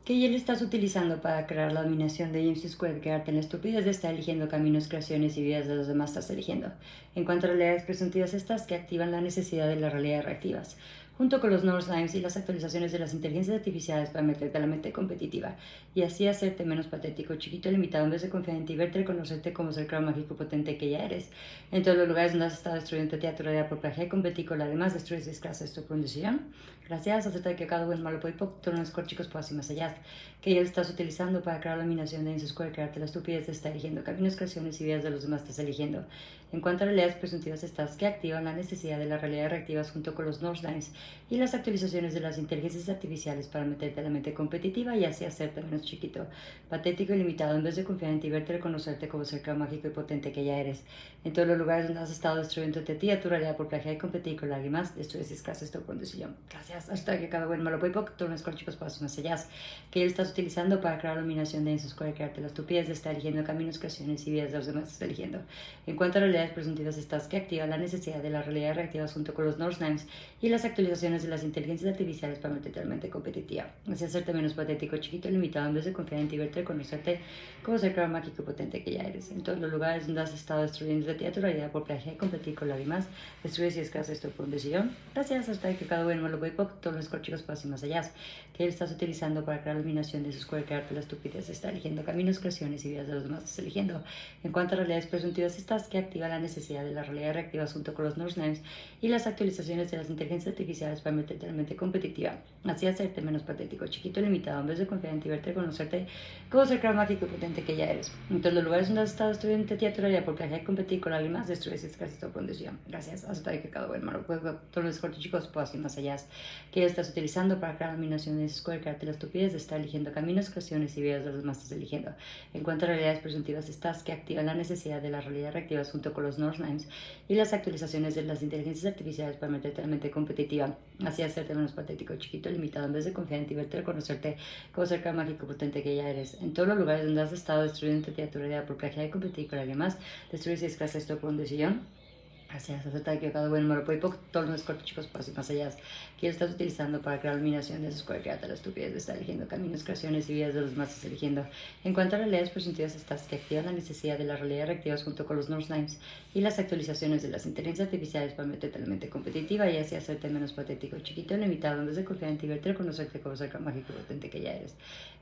¿Qué hielo estás utilizando para crear la dominación de James Square? Quedarte en la estupidez de estar eligiendo caminos, creaciones y vidas de los demás estás eligiendo. En cuanto a realidades presuntivas estas que activan la necesidad de las realidades reactivas, junto con los North Limes y las actualizaciones de las inteligencias artificiales para meterte a la mente competitiva y así hacerte menos patético, chiquito, limitado, en vez de confiar en ti, verte y reconocerte como ser creador mágico potente que ya eres. En todos los lugares donde has estado destruyendo teatro de apropiaje y competir con la demás, destruyes desclasas tu condición. Gracias, acepta que cada buen malo puede tonos chicos puedas y más allá. Que ya lo estás utilizando para crear la dominación de Insus Square, crearte la estupidez de estar eligiendo caminos, creaciones y vidas de los demás estás eligiendo. En cuanto a realidades presuntivas estas que activan la necesidad de las realidades reactivas junto con los North Lines y las actualizaciones de las inteligencias artificiales para meterte a la mente competitiva y así hacerte menos chiquito, patético y limitado en vez de confiar en ti, verte y reconocerte como ser creador mágico y potente que ya eres. En todos los lugares donde has estado destruyéndote a ti, a tu realidad por plagiar y competir con alguien más, destruyes escasez tu condición. Gracias. Hasta que cada buen malo puede poco, turnos con chicos pasos más allá. Que él estás utilizando para crear la dominación de Insus Square, crearte la estupidez de estar eligiendo caminos, creaciones y vidas de los demás estás eligiendo. En cuanto a realidades presuntivas estas que activan la necesidad de las realidades reactivas junto con los North Lines y las actualizaciones de las inteligencias artificiales para meterte totalmente competitiva. Así hacerte menos patético, chiquito, limitado, en vez de confiar en ti, verte, conocerte como ser creador mágico y potente que ya eres. En todos los lugares donde has estado destruyendo de ti a tu realidad por plagio y competir con la demás, destruyes y escasas esto por decisión. Gracias hasta que cada uno lo voy por todos los chicos pasen más allá. Que él estás utilizando para crear la dominación de sus cuerpos, crearte la estupidez, está eligiendo caminos, creaciones y vidas de los demás, estás eligiendo. En cuanto a realidades presuntivas, estas que activan la necesidad de la realidad reactiva junto con los North Names y las actualizaciones de las inteligencias artificiales para meterte en la mente competitiva. Así hacerte menos patético, chiquito, limitado, en vez de confiar en ti, verte, conocerte como ser creador mágico y potente que ya eres. En todos los lugares donde has estado estudiando teatro por plagiar y competir con alguien más, destruyes y escasez tu condición. Gracias. Hasta que cada buen malo puede todos los cortos chicos puedas ir más allá. Que estás utilizando para crear dominación de Square, crearte la estupidez de estar eligiendo caminos, cuestiones y vidas de los demás estás eligiendo. En cuanto a realidades presuntivas, estas que activan la necesidad de la realidad reactivas junto con los North Lines y las actualizaciones de las inteligencias artificiales para meterte en la mente competitiva. Así hacerte menos patético, chiquito, limitado, en vez de confiar en ti, verte, reconocerte como ser creador mágico potente que ya eres. En todos los lugares donde has estado destruyendo tu realidad por plagiar y competir con alguien más, destruyes y escasez esto por un decisión. Gracias, acepta que cada buen número puede todos los cortos chicos pasos más allá que estás utilizando para crear dominación de esos cualquiera de la estupidez de estar eligiendo caminos, creaciones y vidas de los más estás eligiendo. En cuanto a realidades presuntivas estas que activan la necesidad de las realidades reactivas junto con los North Lines y las actualizaciones de las inteligencias artificiales para meterte en la mente competitiva y así hacerte menos patético, chiquito, limitado, en vez de confiar en ti, verte, reconocerte como ser mágico potente que ya eres.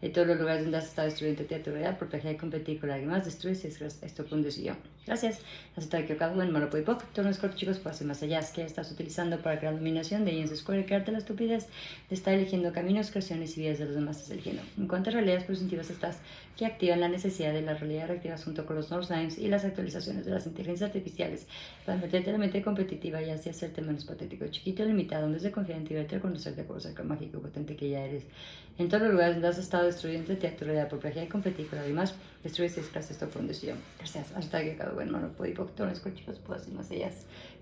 En todos los lugares donde has estado destruyendo tu realidad por plagiar y competir con alguien más, destruyes esto por un decisión. Gracias. Aceptar que cada buen malo puede poco, los cortos chicos pasen más allá, que estás utilizando para crear dominación de James Square y crearte la estupidez de estar eligiendo caminos, creaciones y vidas de los demás estás eligiendo. En cuanto a realidades presuntivas estas que activan la necesidad de la realidad reactiva junto con los North Lines y las actualizaciones de las inteligencias artificiales para meterte en la mente competitiva y así hacerte menos patético, chiquito, limitado, en vez de confiar en ti, verte, conocerte por ser mágico potente que ya eres. En todos los lugares donde has estado destruyendo tu realidad por plagiar y competir con demás, destruyes y escasez esto por decisión. Gracias. Hasta que cada buen malo puede todos los chicos puedas ir más allá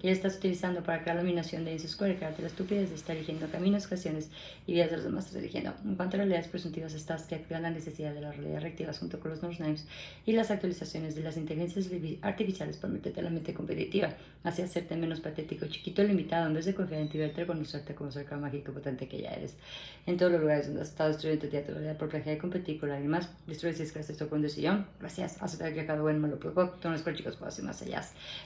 que ya estás utilizando para crear la dominación de Insus Square, crearte la estupidez de estar eligiendo caminos, cuestiones y vidas de los demás estás eligiendo. En cuanto a realidades presuntivas estas que activan la necesidad de la realidad reactiva junto con los North Names y las actualizaciones de las inteligencias artificiales para meterte en la mente competitiva, así hacerte menos patético, chiquito, limitado, en vez de confiar en ti, verte, conocerte como ser mágico potente que ya eres. En todos los lugares donde has estado destruyendo tu teatro por plagiar y competir con alguien más, destruyes y escasez tu condición. Gracias. Aceptar que cada buen malo puede todos los chicos puedas ir más allá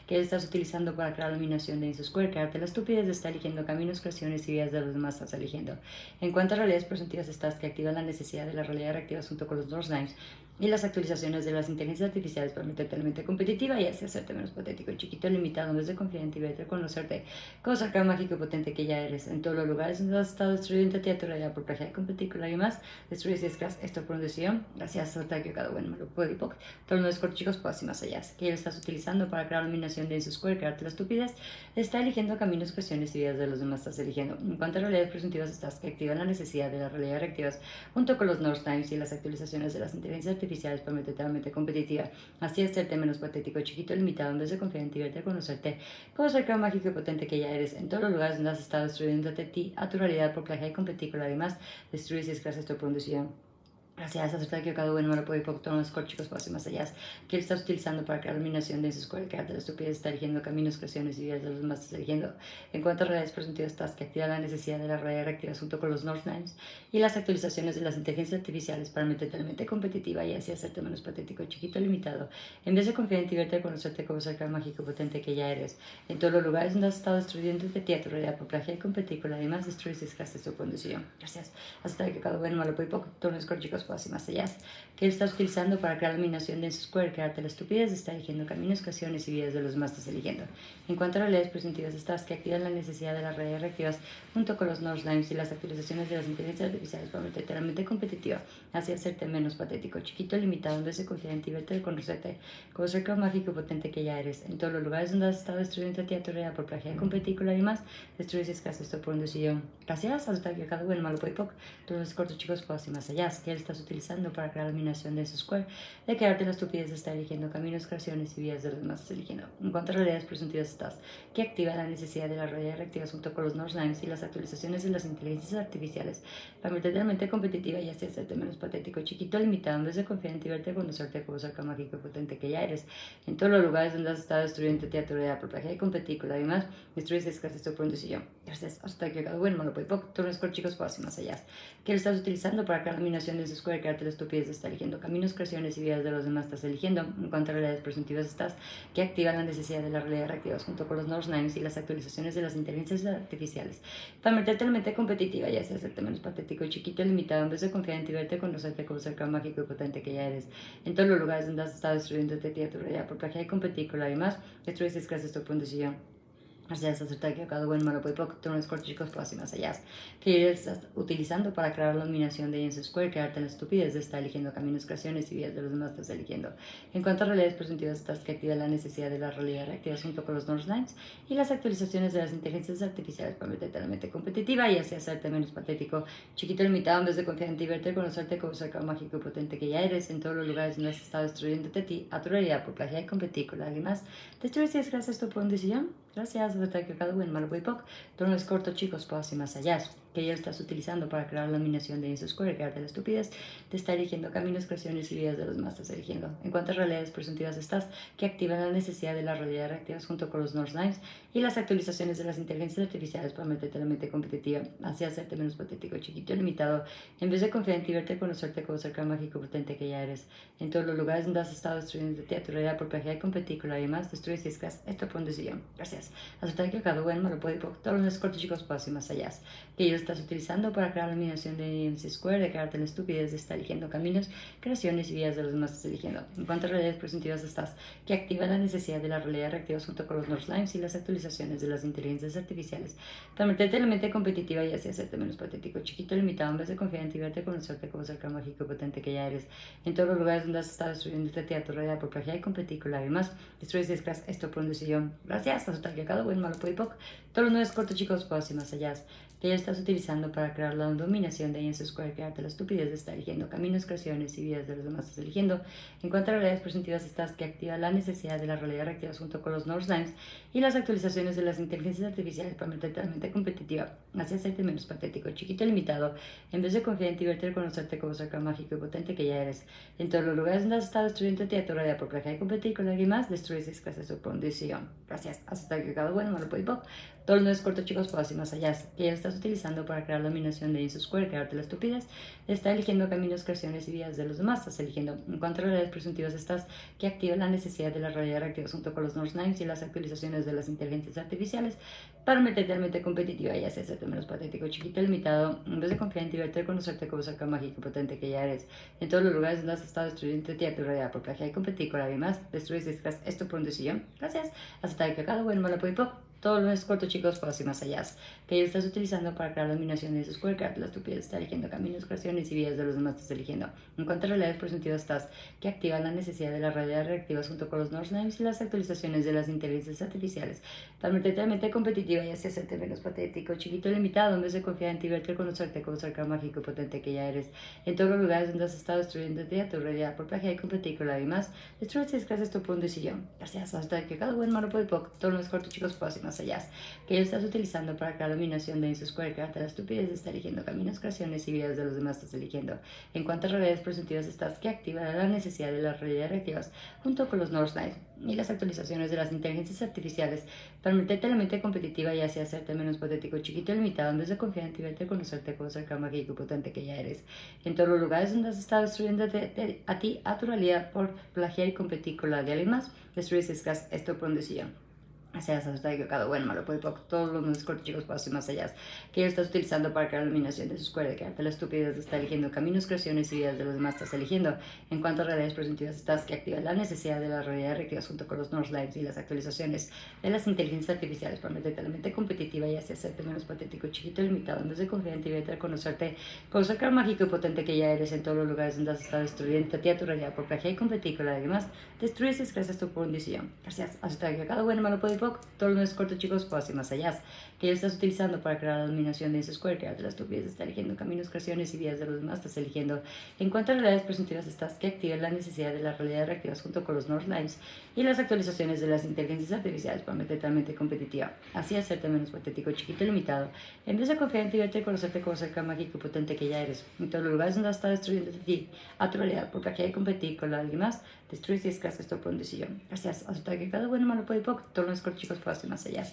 que estás utilizando para crear la dominación de Insus Square, crearte la estupidez de estar eligiendo caminos, creaciones y vidas de los demás estás eligiendo. En cuanto a realidades presuntivas estas que activan la necesidad de la realidad reactiva junto con los North Lines y las actualizaciones de las inteligencias artificiales para meterte en la mente competitiva y así hacerte menos patético, chiquito, limitado, en vez de confiar en ti, verte, conocerte como ser mágico y potente que ya eres. En todos los lugares donde has estado destruyendo tu realidad por plagiar y competir con alguien más, destruyes y escasez esto por decisión. Gracias a que cada uno me lo puede todos los cortos chicos puedas ir más allá que ya estás utilizando para crear la dominación de Insus Square, crearte la estupidez, está eligiendo caminos, cuestiones y vidas de los demás estás eligiendo. En cuanto a realidades presuntivas estas que activan la necesidad de las realidades reactivas junto con los North Times y las actualizaciones de las inteligencias artificiales para meterte a la mente competitiva, así hacerte menos patético, chiquito, limitado, en vez de confiar en ti, verte, conocerte como ser creador mágico y potente que ya eres. En todos los lugares donde has estado destruyendo a tu realidad por plagiar y competir con la demás, destruyes y escasez tu producción. Gracias, acertar que cada bueno malo puede ir por todos los chicos pasos más allá. Que él está utilizando para crear dominación de su escuela, que arte de la estupidez está eligiendo caminos, creaciones y vidas de los demás está eligiendo. En cuanto a realidades presuntivas, estás que activa la necesidad de la realidad reactiva junto con los Northlines y las actualizaciones de las inteligencias artificiales para meterte en la mente competitiva y así hacerte menos patético, chiquito, limitado. En vez de confiar en ti, verte, conocerte como ser el mágico potente que ya eres. En todos los lugares donde has estado destruyendo tu teatro, realidad por plagio y competir con además destruyes y desgastas tu condición. Gracias. Acertar que cada bueno malo puede ir por todos los chicos pasos más allá que él está utilizando para crear dominación de su square, crearte la estupidez, está eligiendo caminos, creaciones y vidas de los demás estás eligiendo. En cuanto a realidades presuntivas, estas que activan la necesidad de las redes reactivas junto con los Northlines y las actualizaciones de las inteligencias artificiales para meterte en la mente competitiva, así hacerte menos patético, chiquito, limitado, en vez de confiar en ti, verte, conocerte como ser el mágico y potente que ya eres. En todos los lugares donde has estado destruyendo tu teatro real por plagio, competir con la más, destruyes y escasez esto por un decidió. Gracias, hasta que cada buen malo poco, todos los cortos chicos pues y más allá, que él estás utilizando para crear dominación de su square, de crearte la estupidez está eligiendo caminos, creaciones y vías de los demás estás eligiendo. En cuanto a realidades presuntivas estás, que activa la necesidad de las realidades reactivas junto con los Northlines y las actualizaciones de las inteligencias artificiales para meterte en la mente competitiva y así hacerte menos patético, chiquito, limitado, en vez de confiar en ti, verte, conocerte como ser mágico y potente que ya eres. En todos los lugares donde has estado destruyendo tu teatro de por plagio y competir con la demás, destruyes escasez tu pronto y yo. Gracias, hasta que cada bueno, malo puede poco, todos los chicos pues y más allá. Que lo estás utilizando para crear dominación de su square, crearte la estupidez, está eligiendo caminos, creaciones y vidas de los demás estás eligiendo. En cuanto a realidades presuntivas estás, que activan la necesidad de las realidades reactivas junto con los Northlines y las actualizaciones de las inteligencias artificiales para meterte en la mente competitiva y así hacerte menos patético y chiquito, limitado, en vez de confiar en ti, verte, conocerte como ser mágico y potente que ya eres. En todos los lugares donde has estado destruyendo tu realidad por plagio y competir con la demás, destruyes escasez tu punto de Así es, acertar que cada buen malo puede tener unos cortos chicos pues y más allá. Que él está utilizando para crear la dominación de Jensen Square, crearte la estupidez de estar eligiendo caminos, creaciones y vías de los demás estás eligiendo. En cuanto a realidades presuntivas, estás que activa la necesidad de la realidad reactiva junto con los Northlines y las actualizaciones de las inteligencias artificiales para meterte en la mente competitiva y así hacerte menos patético, chiquito, limitado, en vez de confiar en ti, verte, conocerte como ser mágico y potente que ya eres. En todos los lugares donde has estado destruyéndote a ti, a tu realidad por plagio y competir con alguien más, destruyes y desgracias tu por decisión. Gracias, hasta que cada buen malo muy poco. Todo no es corto, chicos, pues y más allá. Que ya estás utilizando para crear la dominación de Jensen Square, crearte la estupidez, te está eligiendo caminos, creaciones y vidas de los más estás eligiendo. En cuanto a realidades presuntivas estás, que activan la necesidad de las realidades reactivas junto con los Northlines y las actualizaciones de las inteligencias artificiales para meterte en la mente competitiva, así hacerte menos patético, chiquito y limitado, en vez de confiar en ti, verte, conocerte como ser mágico potente que ya eres. En todos los lugares donde has estado destruyendo tu realidad por plagio y competir con la demás, destruyes y escas, esto por decisión. Gracias. Aceptar que cada buen malo puede por todos los cortos chicos pues y más allá. Que ellos estás utilizando para crear la dominación de Jensen Square, de crearte la estupidez de estar eligiendo caminos, creaciones y vías de los demás estás eligiendo. En cuanto a realidades presuntivas estás, que activa la necesidad de la realidad reactiva junto con los Northlines y las actualizaciones de las inteligencias artificiales para meterte en la mente competitiva y así hacerte menos patético, chiquito, limitado, en vez de confiar en ti, verte, conocerte como ser mágico y potente que ya eres. En todos los lugares donde has estado destruyendo tu teatro realidad por plagio y competir con la demás, destruyes y descras esto por un decisión. Gracias, aceptar que cada buen malo puede poco. Todos los nuevos cortos chicos pues y más allá. Que ya estás utilizando para crear la dominación de Jensen Square, crearte la estupidez de estar eligiendo caminos, creaciones y vidas de los demás estás eligiendo. En cuanto a realidades presuntivas estás que activa la necesidad de la realidad reactiva junto con los Northlines y las actualizaciones de las inteligencias artificiales para meterte en la mente competitiva, así hacerte menos patético, chiquito y limitado, en vez de confiar en ti, verte, conocerte como ser mágico y potente que ya eres. En todos los lugares donde has estado destruyendo tu realidad por plagio y competir con alguien más, destruyes escasez o condición. Gracias. Hasta que cada bueno, malo puede poco. Todos los nuevos cortos chicos pues y más allá, que ya estás utilizando para crear la dominación de Jensen Square, crearte la estupidez, está eligiendo caminos, creaciones y vías de los demás, estás eligiendo. En cuanto a realidades presuntivas estás, que activa la necesidad de la realidad reactiva junto con los Northlines y las actualizaciones de las inteligencias artificiales para meterte en la mente competitiva y así hacerte menos patético, chiquito, limitado, en vez de confiar en ti, verte, conocerte como ser mágico potente que ya eres. En todos los lugares donde has estado destruyendo tu realidad por plagio y competir con alguien más, destruyes esto por un decisión. Gracias. Hasta que cada buen malo puede poco. Todos los cortos chicos pues y más allá, que ya estás utilizando para crear la dominación de esos square, la estupidez está eligiendo caminos, creaciones y vías de los demás estás eligiendo. En cuanto a realidades presuntivas estás, que activan la necesidad de las realidades reactivas junto con los Northlines y las actualizaciones de las inteligencias artificiales para meterte en mente competitiva y así hacerte menos patético, chiquito, limitado, en vez de confiar en ti, verte, conocerte como ser mágico y potente que ya eres. En todos los lugares donde has estado destruyendo tu realidad por plagio y competir con la demás, destruyes y desgracias tu punto y sillón. Gracias, hasta que cada buen malo puede poco. Todos los cortos chicos pues y más más allá, que estás utilizando para crear la dominación de INC Square, crearte la estupidez de estar eligiendo caminos, creaciones y vidas de los demás estás eligiendo. En cuanto a realidades presuntivas estás, que activará la necesidad de las realidades reactivas junto con los North Lights y las actualizaciones de las inteligencias artificiales para meterte la mente competitiva y así hacerte menos patético, chiquito y limitado, en vez de confiar en ti, verte, conocerte, conocer el mágico y potente que ya eres. En todos los lugares donde has estado destruyéndote a ti, a tu realidad, por plagiar y competir con la de alguien más, destruyes esto por decisión. O sea, está equivocado, bueno, malo, puede todos los más cortos, chicos, pasos y más allá, que ya estás utilizando para crear la iluminación de su escuela, de crearte la estupidez de estar eligiendo caminos, creaciones y vidas de los demás estás eligiendo. En cuanto a realidades presuntivas estás, que activas la necesidad de la realidad reactivas junto con los North Lives y las actualizaciones de las inteligencias artificiales para meterte la mente competitiva y así hacerte menos patético, chiquito y limitado, en vez de confiar en ti, vete a conocerte, conocer el mágico y potente que ya eres en todos los lugares donde has estado destruyendo a ti, a tu realidad, por plagiar y competir con la demás, destruyes y gracias tu condición. Gracias, hasta que cada bueno, malo, puede poco, todo lo no es corto, chicos, pues y más allá, que ya estás utilizando para crear la dominación de ese square, crearte la estupidez, estás eligiendo caminos, creaciones y vidas de los demás, estás eligiendo. En cuanto a realidades presuntivas estás, que activas la necesidad de las realidades reactivas junto con los North Lines y las actualizaciones de las inteligencias artificiales para meterte a la mente competitiva, así hacerte menos patético, chiquito y limitado, en vez de confiar en ti, verte y conocerte como ser mágico y potente que ya eres. En todos los lugares donde has estado destruyendo de ti, a tu realidad, porque aquí hay que competir con alguien más, destruyes y escasas esto por un decisión. Gracias, hasta que cada bueno, malo, puede poco, todos los cortos, chicos, puedo más allá,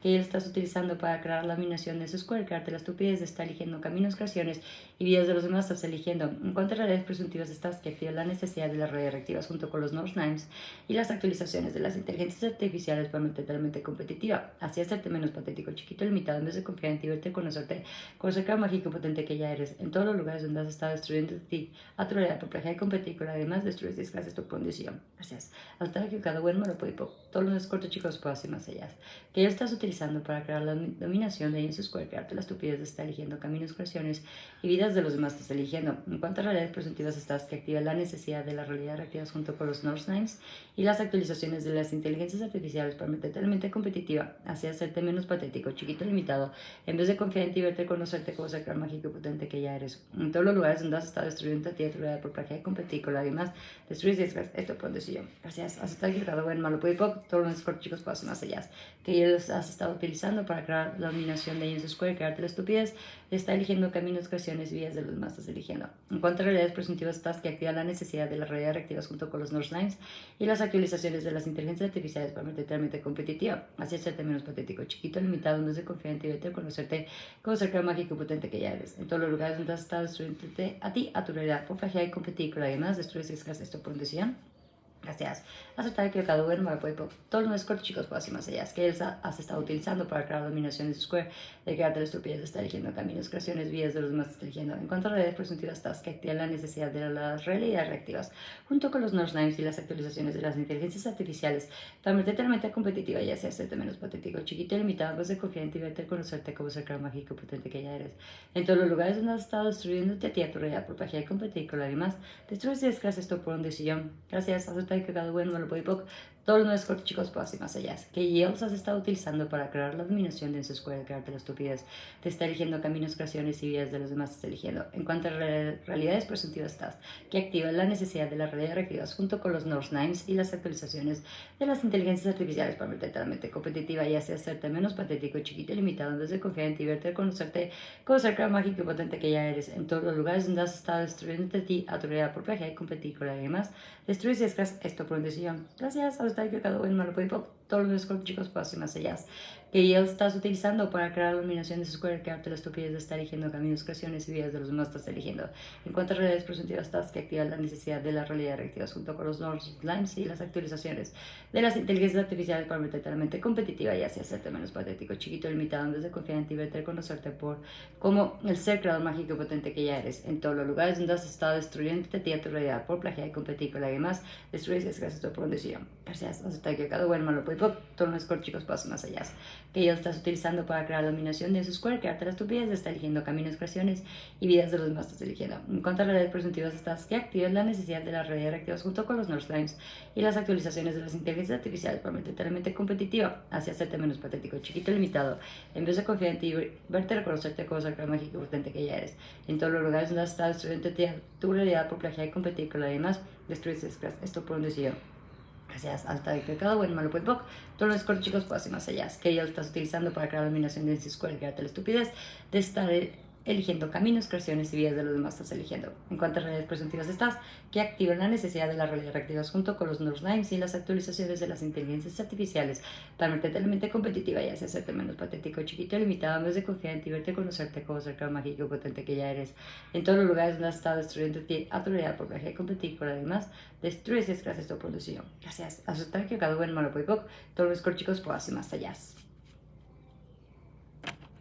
que estás utilizando para crear la dominación de su square, crearte la estupidez de estar eligiendo caminos, creaciones y vidas de los demás estás eligiendo. En cuanto a realidades presuntivas estás, que activa la necesidad de las redes reactivas junto con los North Names y las actualizaciones de las inteligencias artificiales para meterte a la mente competitiva, así hacerte menos patético, chiquito, limitado, en vez de confiar en ti, verte, conocerte, conocer el mágico y potente que ya eres. En todos los lugares donde has estado destruyendo de ti, a tu realidad, por plagiar y competir con la demás, destruyes y desgracias tu condición. Gracias. Hasta que cada buen malo puede todos los cortos, chicos, puedo hacer más allá, que ya estás utilizando para crear la dominación de INC Square, crearte la estupidez de estar eligiendo caminos, creaciones y vidas de los demás estás eligiendo. En cuanto a realidades presuntivas estás, que activa la necesidad de la realidad reactivas junto con los North Names y las actualizaciones de las inteligencias artificiales para meterte a la mente competitiva, así hacerte menos patético, chiquito, limitado, en vez de confiar en ti, verte, conocerte como ser mágico y potente que ya eres. En todos los lugares donde has estado destruyendo a ti, a tu realidad, por plagiar y competir con la demás, destruyes y desgracias esto por decisión. Gracias. Hasta estar equivocado, bueno, malo, puede poco, todos los cortos, chicos, pasos más allá, que ya los has estado utilizando para crear la dominación de INC Square, crearte la estupidez, está eligiendo caminos, creaciones y vías de los demás estás eligiendo. En cuanto a realidades presuntivas estás, que activa la necesidad de las realidades reactivas junto con los North Lines y las actualizaciones de las inteligencias artificiales para meterte a la mente competitiva, así hacerte menos patético, chiquito, limitado, en vez de confiar en ti, vete a conocerte como ser el mágico y potente que ya eres. En todos los lugares donde has estado destruyéndote a ti, a tu realidad, por plagiar y competir con la demás, destruyes y escasas esto por decisión. Gracias. Aceptar que cada uno puede todos los cortos, chicos, puedo hacer más allá, que has estado utilizando para crear la dominación de su square, de crearte la estupidez de estar eligiendo caminos, creaciones, vías de los demás estás eligiendo. En cuanto a redes presuntivas estás, que activa la necesidad de las realidades reactivas junto con los North Names y las actualizaciones de las inteligencias artificiales para meterte en la mente competitiva y así hacerte menos patético, chiquito y limitado, en vez de confiar en ti, verte, conocerte como ser mágico potente que ya eres. En todos los lugares donde has estado destruyéndote a ti, a tu realidad, por plagiar y competir con la demás, destruyes y desgracias esto por una decisión. Gracias. Aceptar que cada uno lo puede poco. Todos los nuevos cortos, chicos, puedo hacer más allá, que ya los has estado utilizando para crear la dominación de esa escuela, crearte la estupidez, te está eligiendo caminos, creaciones y vidas de los demás estás eligiendo. En cuanto a realidades presuntivas estás, que activa la necesidad de las realidades reactivas junto con los North Names y las actualizaciones de las inteligencias artificiales para meterte a la mente competitiva y así hacerte menos patético, chiquito y limitado, en vez de confiar en ti, verte, conocerte como ser mágico y potente que ya eres. En todos los lugares donde has estado destruyéndote a ti, a tu realidad por plagiar y competir con alguien más, destruyes y escas esto por decisión. Gracias. Hasta que cada uno malo puede todos los cortos, chicos, puedo hacer más allá, que ya estás utilizando para crear la dominación de su square, crearte la estupidez de estar eligiendo caminos, creaciones y vidas de los demás estás eligiendo. En cuanto a realidades presuntivas estás, que activa la necesidad de la realidad reactivas junto con los North Lines y las actualizaciones de las inteligencias artificiales para meterte a la mente competitiva y así hacerte menos patético, chiquito, limitado, en vez de confiar en ti, verte, conocerte por como el ser creador mágico y potente que ya eres. En todos los lugares donde has estado destruyéndote a ti, a tu realidad por plagiar y competir con alguien más, destruyes gracias a tu decisión. Gracias. Hasta que cada uno malo puede todos los cortos, chicos, pasos más allá, que ya estás utilizando para crear la dominación de su square, crearte la estupidez de estar eligiendo caminos, creaciones y vidas de los demás estás eligiendo. En cuanto a realidades presuntivas estás, que activas la necesidad de las realidades reactivas junto con los North Limes y las actualizaciones de las inteligencias artificiales para meterte a la mente competitiva, hacia hacerte menos patético, chiquito, limitado, en vez de confiar en ti, verte, reconocerte como ser mágico y potente que ya eres. En todos los lugares donde has estado destruyendo tu realidad por plagiar y competir con la demás, destruyes esto por un deseo. Gracias, alta de pecado, bueno, malo pues poco. Todos los cortos chicos pueden ir más allá. Que ya lo estás utilizando para crear la dominación de Square, crearte la estupidez de estar eligiendo caminos, creaciones y vidas de los demás estás eligiendo. En cuanto a realidades presuntivas estás, que activan la necesidad de la realidad reactivas junto con los neuronames y las actualizaciones de las inteligencias artificiales para meterte en la mente competitiva y así hacerte menos patético, chiquito, limitado, en vez de confiar en ti, verte, conocerte como cercano, mágico, potente que ya eres. En todos los lugares donde has estado destruyendo ti, autoridad por viaje de competir con además, destruyes gracias a tu producción. Gracias a su traje, cada buen malo, todos los chicos puedan ir más allá.